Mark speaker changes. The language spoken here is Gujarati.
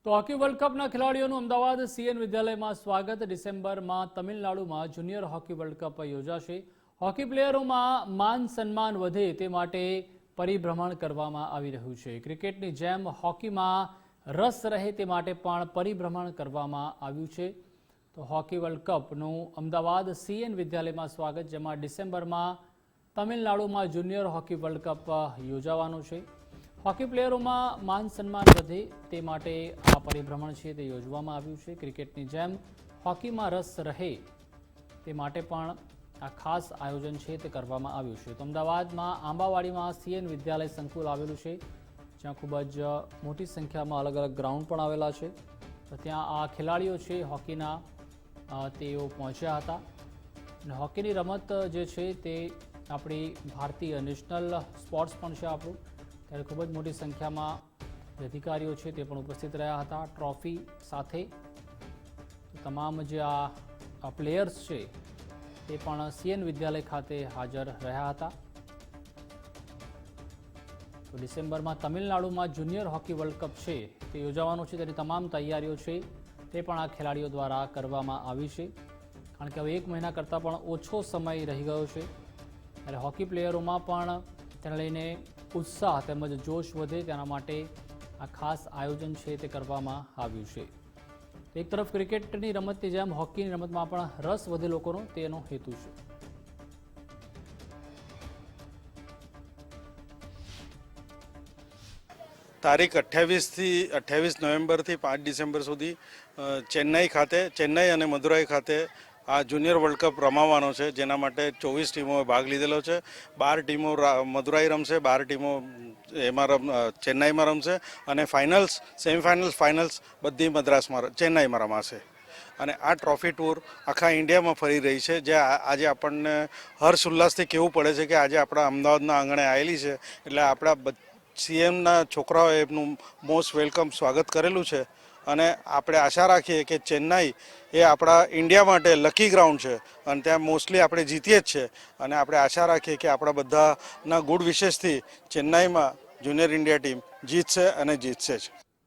Speaker 1: તો હોકી વર્લ્ડ કપના ખેલાડીઓનું અમદાવાદ સીએન વિદ્યાલયમાં સ્વાગત। ડિસેમ્બરમાં તમિલનાડુમાં જુનિયર હોકી વર્લ્ડ કપ યોજાશે। હોકી પ્લેયરોમાં માન સન્માન વધે તે માટે પરિભ્રમણ કરવામાં આવી રહ્યું છે। ક્રિકેટની જેમ હોકીમાં રસ રહે તે માટે પણ પરિભ્રમણ કરવામાં આવ્યું છે। તો હોકી વર્લ્ડ કપનું અમદાવાદ સીએન વિદ્યાલયમાં સ્વાગત, જેમાં ડિસેમ્બરમાં તમિલનાડુમાં જુનિયર હોકી વર્લ્ડ કપ યોજાવાનો છે। હોકી પ્લેયરોમાં માન સન્માન વધે તે માટે આ પરિભ્રમણ છે તે યોજવામાં આવ્યું છે। ક્રિકેટની જેમ હોકીમાં રસ રહે તે માટે પણ આ ખાસ આયોજન છે તે કરવામાં આવ્યું છે। તો અમદાવાદમાં આંબાવાડીમાં સીએન વિદ્યાલય સંકુલ આવેલું છે, જ્યાં ખૂબ જ મોટી સંખ્યામાં અલગ અલગ ગ્રાઉન્ડ પણ આવેલા છે। તો ત્યાં આ ખેલાડીઓ છે હોકીના તેઓ પહોંચ્યા હતા અને હોકીની રમત જે છે તે આપણી ભારતીય નેશનલ સ્પોર્ટ્સ પણ છે આપણું, ત્યારે ખૂબ જ મોટી સંખ્યામાં જે અધિકારીઓ છે તે પણ ઉપસ્થિત રહ્યા હતા ટ્રોફી સાથે। તમામ જે આ પ્લેયર્સ છે તે પણ સીએન વિદ્યાલય ખાતે હાજર રહ્યા હતા। તો ડિસેમ્બરમાં તમિલનાડુમાં જુનિયર હોકી વર્લ્ડ કપ છે તે યોજાવાનો છે, તેની તમામ તૈયારીઓ છે તે પણ આ ખેલાડીઓ દ્વારા કરવામાં આવી છે, કારણ કે હવે 1 મહિના કરતાં પણ ઓછો સમય રહી ગયો છે। ત્યારે હોકી પ્લેયરોમાં પણ તેને લઈને ઉત્સાહ તેમજ જોશ વધે તેના માટે આ ખાસ આયોજન છે તે કરવામાં આવ્યું છે। એક તરફ ક્રિકેટની રમતની જેમ હોકીની રમતમાં પણ રસ વધે લોકોનો, તેનો હેતુ છે।
Speaker 2: તારીખ 28 નવેમ્બરથી 5 ડિસેમ્બર સુધી ચેન્નઈ અને મદુરાઈ ખાતે આ જુનિયર વર્લ્ડ કપ રમાવાનો છે, જેના માટે 24 ટીમોએ ભાગ લીધેલો છે। 12 ટીમો મદુરાઈ રમશે, 12 ટીમો ચેન્નાઈમાં રમશે અને ફાઇનલ્સ, સેમિફાઇનલ્સ, ફાઇનલ્સ બધી ચેન્નાઈમાં રમાશે। અને આ ટ્રોફી ટૂર આખા ઇન્ડિયામાં ફરી રહી છે, જે આજે આપણને હર્ષ ઉલ્લાસથી કહેવું પડે છે કે આજે આપણા અમદાવાદના આંગણે આવેલી છે, એટલે આપણા સીએમના છોકરાઓએ એમનું મોસ્ટ વેલકમ સ્વાગત કરેલું છે। અને આપણે આશા રાખીએ કે ચેન્નાઈ એ આપણા ઇન્ડિયા માટે લકી ગ્રાઉન્ડ છે અને ત્યાં મોસ્ટલી આપણે જીતીએ જ છે, અને આપણે આશા રાખીએ કે આપણા બધાના ગુડ વિશેસથી ચેન્નાઈમાં જુનિયર ઇન્ડિયા ટીમ જીતશે અને જીતશે જ।